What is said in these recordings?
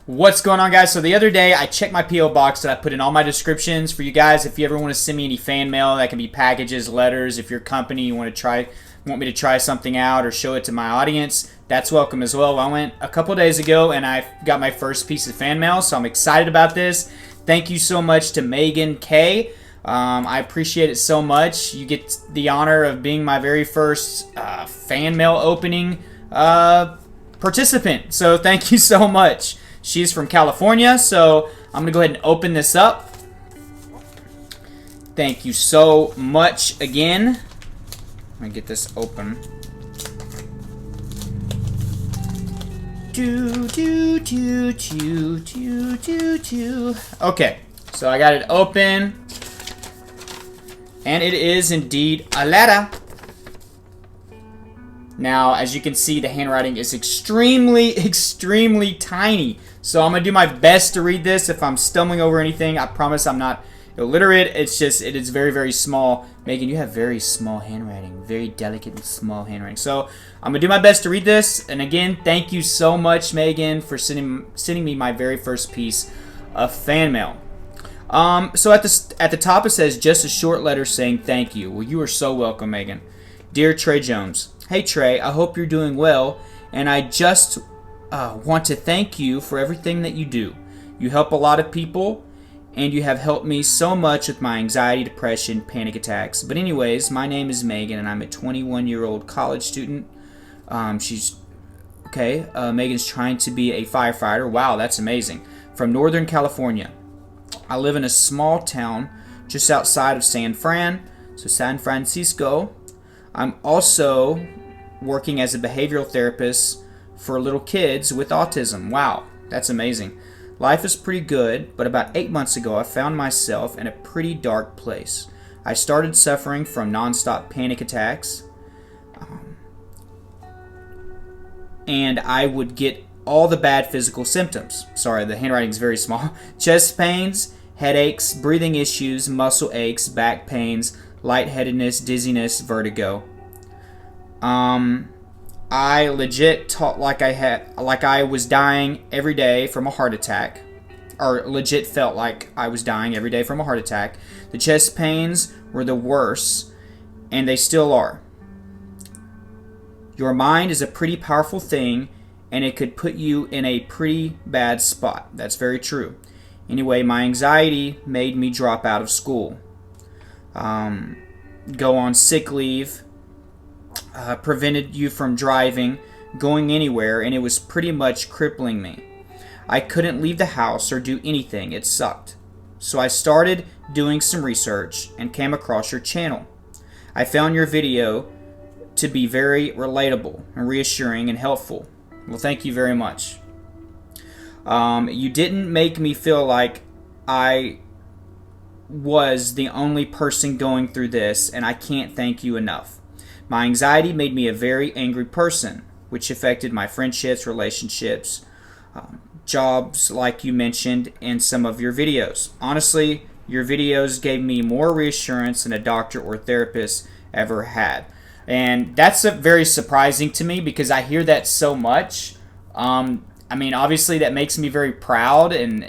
What's going on, guys? So the other day I checked my P.O. box that I put in all my descriptions for you guys. If you ever want to send me any fan mail, that can be packages, letters. If your company you want me to try something out or show it to my audience, that's welcome as well. I went a couple days ago and I got my first piece of fan mail, so I'm excited about this. Thank you so much to Megan K. I appreciate it so much. You get the honor of being my very first fan mail opening participant, so thank you so much. She's from California, so I'm going to go ahead and open this up. Thank you so much again. Let me get this open. Okay, so I got it open. And it is indeed a letter. Now, as you can see, the handwriting is extremely, extremely tiny. So I'm going to do my best to read this. If I'm stumbling over anything, I promise I'm not illiterate. It is very, very small. Megan, you have very small handwriting. Very delicate and small handwriting. So I'm going to do my best to read this. And again, thank you so much, Megan, for sending me my very first piece of fan mail. So at the top it says, just a short letter saying thank you. Well, you are so welcome, Megan. Dear Trey Jones. Hey Trey, I hope you're doing well, and I just want to thank you for everything that you do. You help a lot of people, and you have helped me so much with my anxiety, depression, panic attacks. But anyways, my name is Megan, and I'm a 21-year-old college student. Megan's trying to be a firefighter. Wow, that's amazing. From Northern California. I live in a small town just outside of San Francisco. I'm also working as a behavioral therapist for little kids with autism. Wow, that's amazing. Life is pretty good, but about 8 months ago, I found myself in a pretty dark place. I started suffering from nonstop panic attacks, and I would get all the bad physical symptoms. Sorry, the handwriting is very small. Chest pains, headaches, breathing issues, muscle aches, back pains, lightheadedness, dizziness, vertigo. I legit felt like I was dying every day from a heart attack. The chest pains were the worst, and they still are. Your mind is a pretty powerful thing, and it could put you in a pretty bad spot. That's very true. Anyway, my anxiety made me drop out of school. Go on sick leave, prevented you from driving, going anywhere, and it was pretty much crippling me. I couldn't leave the house or do anything. It sucked. So I started doing some research and came across your channel. I found your video to be very relatable and reassuring and helpful. Well, thank you very much. You didn't make me feel like I was the only person going through this, and I can't thank you enough. My anxiety made me a very angry person, which affected my friendships, relationships, jobs, like you mentioned in some of your videos. Honestly, your videos gave me more reassurance than a doctor or therapist ever had. And that's very surprising to me because I hear that so much. Obviously that makes me very proud and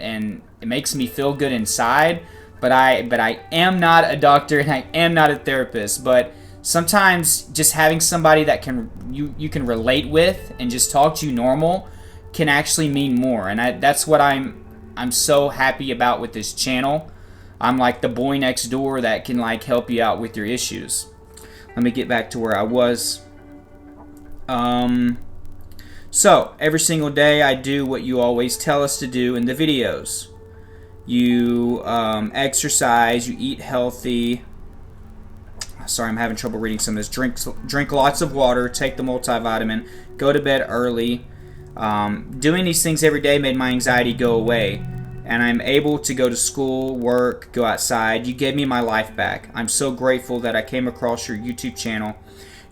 it makes me feel good inside. But I am not a doctor and I am not a therapist. But sometimes just having somebody that you can relate with and just talk to you normal can actually mean more. And that's what I'm so happy about with this channel. I'm like the boy next door that can help you out with your issues. Let me get back to where I was. So every single day I do what you always tell us to do in the videos. You exercise, you eat healthy. Sorry, I'm having trouble reading some of this. Drink lots of water, take the multivitamin, go to bed early. Doing these things every day made my anxiety go away, and I'm able to go to school, work, go outside. You gave me my life back. I'm so grateful that I came across your YouTube channel.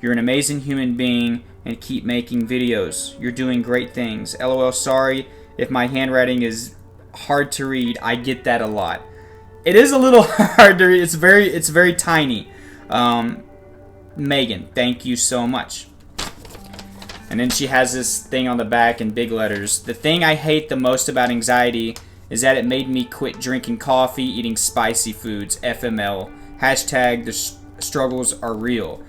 You're an amazing human being, and keep making videos. You're doing great things. LOL, sorry if my handwriting is hard to read. I get that a lot. It is a little hard to read. It's very tiny. Megan, thank you so much. And then she has this thing on the back in big letters. The thing I hate the most about anxiety is that it made me quit drinking coffee, eating spicy foods, FML. Hashtag the struggles are real.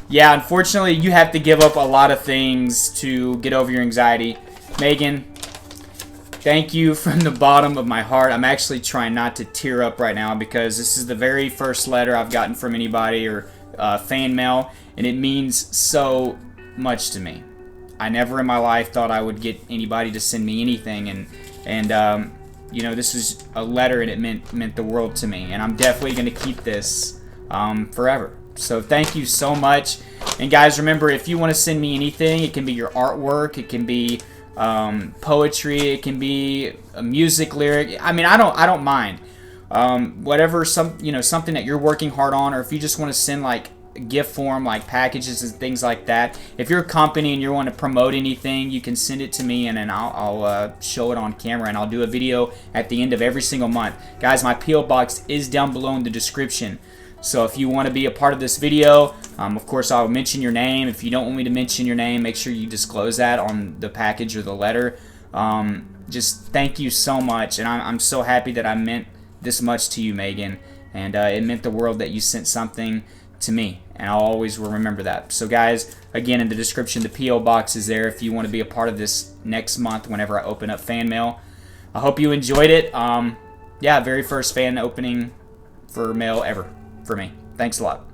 Yeah, unfortunately, you have to give up a lot of things to get over your anxiety. Megan, thank you from the bottom of my heart. I'm actually trying not to tear up right now because this is the very first letter I've gotten from anybody or fan mail, and it means so much to me. I never in my life thought I would get anybody to send me anything, and you know, this is a letter, and it meant the world to me, and I'm definitely going to keep this forever. So thank you so much. And guys, remember, if you want to send me anything, it can be your artwork, it can be poetry, it can be a music lyric. I mean, I don't mind. Whatever, something that you're working hard on, or if you just want to send like gift form, like packages and things like that. If you're a company and you want to promote anything, you can send it to me, and then I'll show it on camera, and I'll do a video at the end of every single month. Guys, my P.O. box is down below in the description. So if you want to be a part of this video, of course I'll mention your name. If you don't want me to mention your name, make sure you disclose that on the package or the letter. Just thank you so much, and I'm so happy that I meant this much to you, Megan, and it meant the world that you sent something to me, and I'll always remember that. So guys, again, in the description, the P.O. box is there if you want to be a part of this next month whenever I open up fan mail. I hope you enjoyed it. Yeah, very first fan opening for mail ever for me. Thanks a lot.